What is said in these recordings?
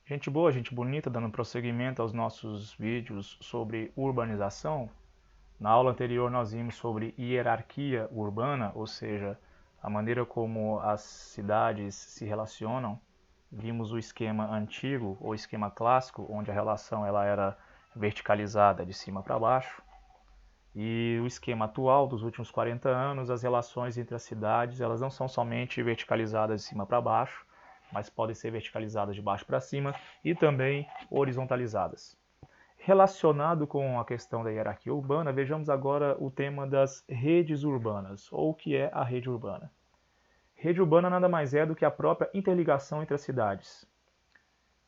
Gente boa, gente bonita, dando prosseguimento aos nossos vídeos sobre urbanização. Na aula anterior nós vimos sobre hierarquia urbana, ou seja, a maneira como as cidades se relacionam. Vimos o esquema antigo, ou esquema clássico, onde a relação ela era verticalizada de cima para baixo. E o esquema atual dos últimos 40 anos, as relações entre as cidades, elas não são somente verticalizadas de cima para baixo, mas podem ser verticalizadas de baixo para cima e também horizontalizadas. Relacionado com a questão da hierarquia urbana, vejamos agora o tema das redes urbanas, ou o que é a rede urbana. Rede urbana nada mais é do que a própria interligação entre as cidades.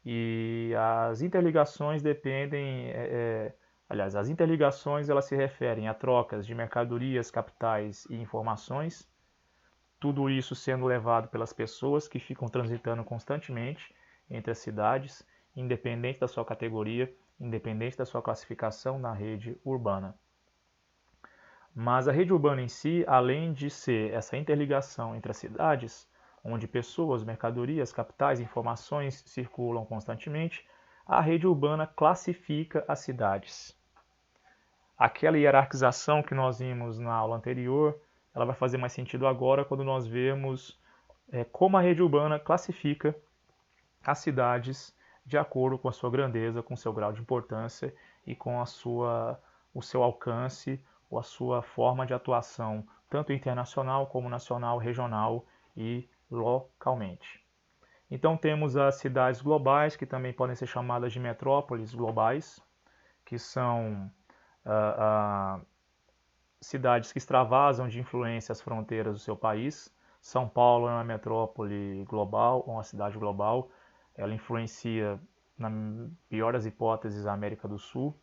E as interligações dependem, aliás, as interligações elas se referem a trocas de mercadorias, capitais e informações, tudo isso sendo levado pelas pessoas que ficam transitando constantemente entre as cidades, independente da sua categoria, independente da sua classificação na rede urbana. Mas a rede urbana em si, além de ser essa interligação entre as cidades, onde pessoas, mercadorias, capitais e informações circulam constantemente, a rede urbana classifica as cidades. Aquela hierarquização que nós vimos na aula anterior, ela vai fazer mais sentido agora quando nós vemos como a rede urbana classifica as cidades de acordo com a sua grandeza, com o seu grau de importância e com o seu alcance ou a sua forma de atuação, tanto internacional como nacional, regional e localmente. Então temos as cidades globais, que também podem ser chamadas de metrópoles globais, que são cidades que extravasam de influência as fronteiras do seu país. São Paulo é uma metrópole global, uma cidade global. Ela influencia, na pior das hipóteses, a América do Sul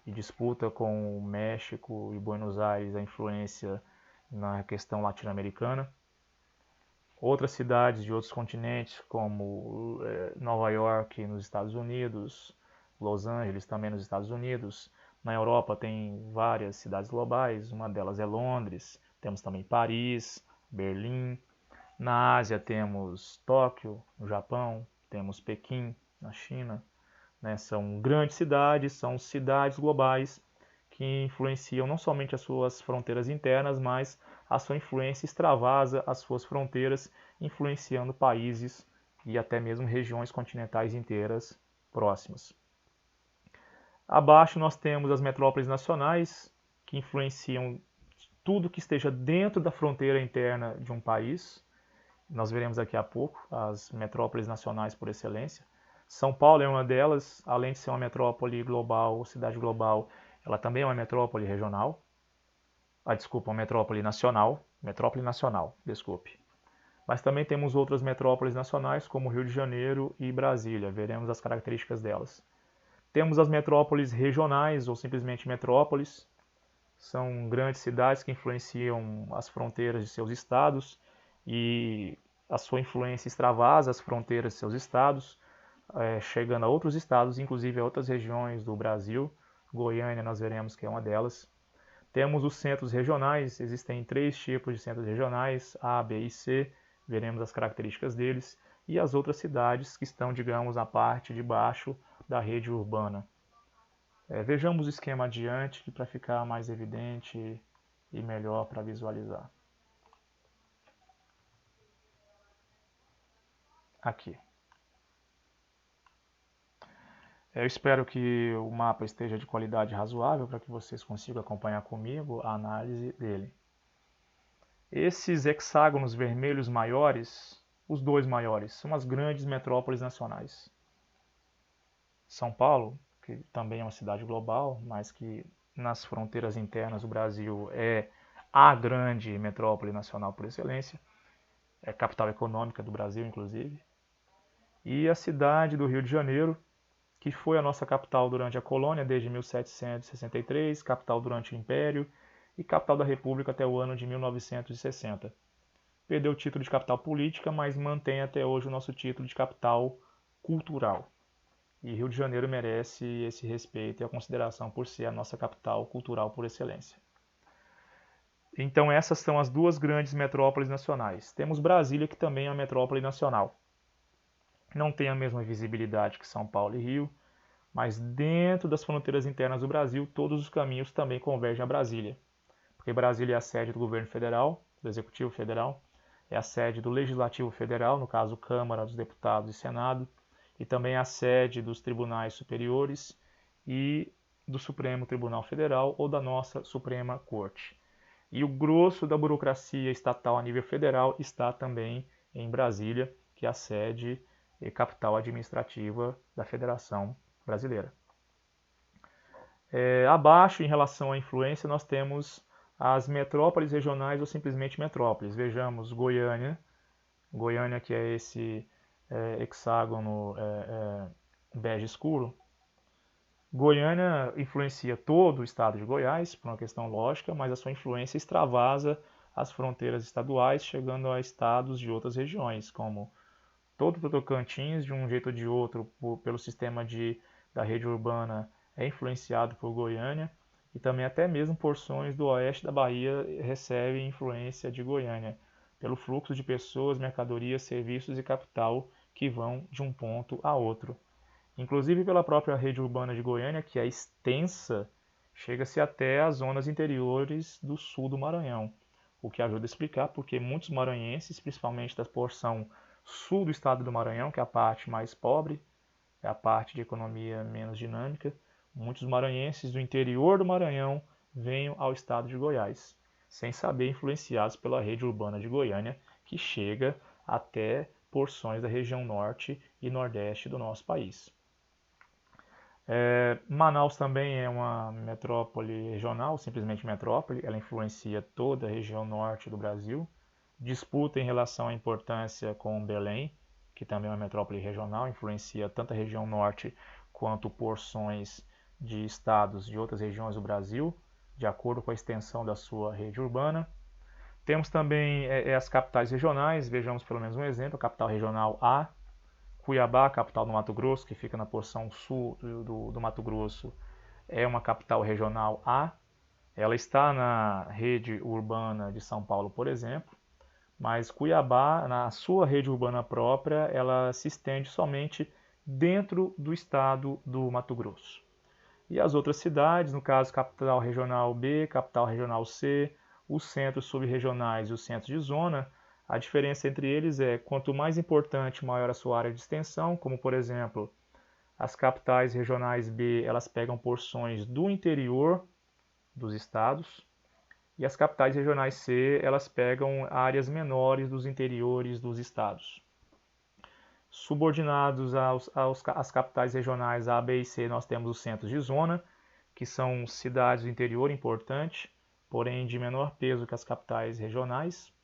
e disputa com o México e Buenos Aires a influência na questão latino-americana. Outras cidades de outros continentes, como Nova York nos Estados Unidos, Los Angeles também nos Estados Unidos. Na Europa tem várias cidades globais, uma delas é Londres, temos também Paris, Berlim. Na Ásia temos Tóquio, no Japão, temos Pequim, na China. São grandes cidades, são cidades globais que influenciam não somente as suas fronteiras internas, mas a sua influência extravasa as suas fronteiras, influenciando países e até mesmo regiões continentais inteiras próximas. Abaixo nós temos as metrópoles nacionais, que influenciam tudo que esteja dentro da fronteira interna de um país. Nós veremos daqui a pouco as metrópoles nacionais por excelência. São Paulo é uma delas, além de ser uma metrópole global, cidade global, ela também é uma metrópole regional. Desculpa, uma metrópole nacional. Metrópole nacional, desculpe. Mas também temos outras metrópoles nacionais, como Rio de Janeiro e Brasília. Veremos as características delas. Temos as metrópoles regionais, ou simplesmente metrópoles. São grandes cidades que influenciam as fronteiras de seus estados e a sua influência extravasa as fronteiras de seus estados, chegando a outros estados, inclusive a outras regiões do Brasil. Goiânia nós veremos que é uma delas. Temos os centros regionais, existem 3 tipos de centros regionais, A, B e C, veremos as características deles, e as outras cidades que estão, digamos, na parte de baixo da rede urbana. Vejamos o esquema adiante para ficar mais evidente e melhor para visualizar. Aqui. Eu espero que o mapa esteja de qualidade razoável para que vocês consigam acompanhar comigo a análise dele. Esses hexágonos vermelhos maiores, os 2 maiores, são as grandes metrópoles nacionais. São Paulo, que também é uma cidade global, mas que nas fronteiras internas do Brasil é a grande metrópole nacional por excelência, é a capital econômica do Brasil, inclusive. E a cidade do Rio de Janeiro, que foi a nossa capital durante a colônia desde 1763, capital durante o Império e capital da República até o ano de 1960. Perdeu o título de capital política, mas mantém até hoje o nosso título de capital cultural. E Rio de Janeiro merece esse respeito e a consideração por ser a nossa capital cultural por excelência. Então essas são as 2 grandes metrópoles nacionais. Temos Brasília, que também é uma metrópole nacional. não tem a mesma visibilidade que São Paulo e Rio, mas dentro das fronteiras internas do Brasil, todos os caminhos também convergem a Brasília, porque Brasília é a sede do governo federal, do Executivo Federal, é a sede do Legislativo Federal, no caso Câmara dos Deputados e Senado, e também é a sede dos tribunais superiores e do Supremo Tribunal Federal ou da nossa Suprema Corte. E o grosso da burocracia estatal a nível federal está também em Brasília, que é a sede e capital administrativa da Federação Brasileira. Abaixo, em relação à influência, nós temos as metrópoles regionais ou simplesmente metrópoles. Vejamos Goiânia, Goiânia que é esse hexágono bege escuro. Goiânia influencia todo o estado de Goiás, por uma questão lógica, mas a sua influência extravasa as fronteiras estaduais, chegando a estados de outras regiões, como todo o Tocantins, de um jeito ou de outro, pelo sistema da rede urbana, é influenciado por Goiânia, e também até mesmo porções do oeste da Bahia recebem influência de Goiânia, pelo fluxo de pessoas, mercadorias, serviços e capital que vão de um ponto a outro. Inclusive pela própria rede urbana de Goiânia, que é extensa, chega-se até as zonas interiores do sul do Maranhão, o que ajuda a explicar porque muitos maranhenses, principalmente da porção sul do estado do Maranhão, que é a parte mais pobre, é a parte de economia menos dinâmica, muitos maranhenses do interior do Maranhão venham ao estado de Goiás, sem saber influenciados pela rede urbana de Goiânia, que chega até porções da região norte e nordeste do nosso país. Manaus também é uma metrópole regional, simplesmente metrópole, ela influencia toda a região norte do Brasil, disputa em relação à importância com Belém, que também é uma metrópole regional, influencia tanto a região norte quanto porções de estados de outras regiões do Brasil, de acordo com a extensão da sua rede urbana. Temos também as capitais regionais, vejamos pelo menos um exemplo, a capital regional A, Cuiabá, capital do Mato Grosso, que fica na porção sul do Mato Grosso, é uma capital regional A. Ela está na rede urbana de São Paulo, por exemplo, mas Cuiabá, na sua rede urbana própria, ela se estende somente dentro do estado do Mato Grosso. E as outras cidades, no caso capital regional B, capital regional C, os centros subregionais e os centros de zona, a diferença entre eles é quanto mais importante, maior a sua área de extensão, como por exemplo, as capitais regionais B, elas pegam porções do interior dos estados, e as capitais regionais C, elas pegam áreas menores dos interiores dos estados. Subordinados às capitais regionais A, B e C, nós temos os centros de zona, que são cidades do interior importantes, porém de menor peso que as capitais regionais.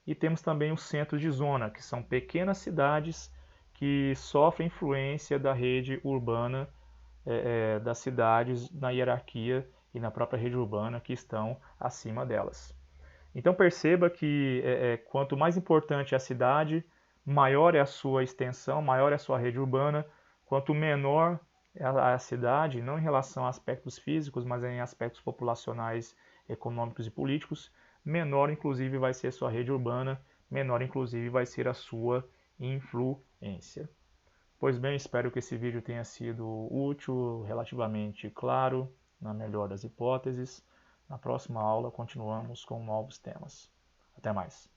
E temos também os centros de zona, que são pequenas cidades que sofrem influência da rede urbana das cidades na hierarquia e na própria rede urbana que estão acima delas. Então perceba que quanto mais importante é a cidade, maior é a sua extensão, maior é a sua rede urbana, quanto menor é a cidade, não em relação a aspectos físicos, mas em aspectos populacionais, econômicos e políticos, menor inclusive vai ser a sua rede urbana, menor inclusive vai ser a sua influência. Pois bem, espero que esse vídeo tenha sido útil, relativamente claro, na melhor das hipóteses. Na próxima aula continuamos com novos temas. Até mais!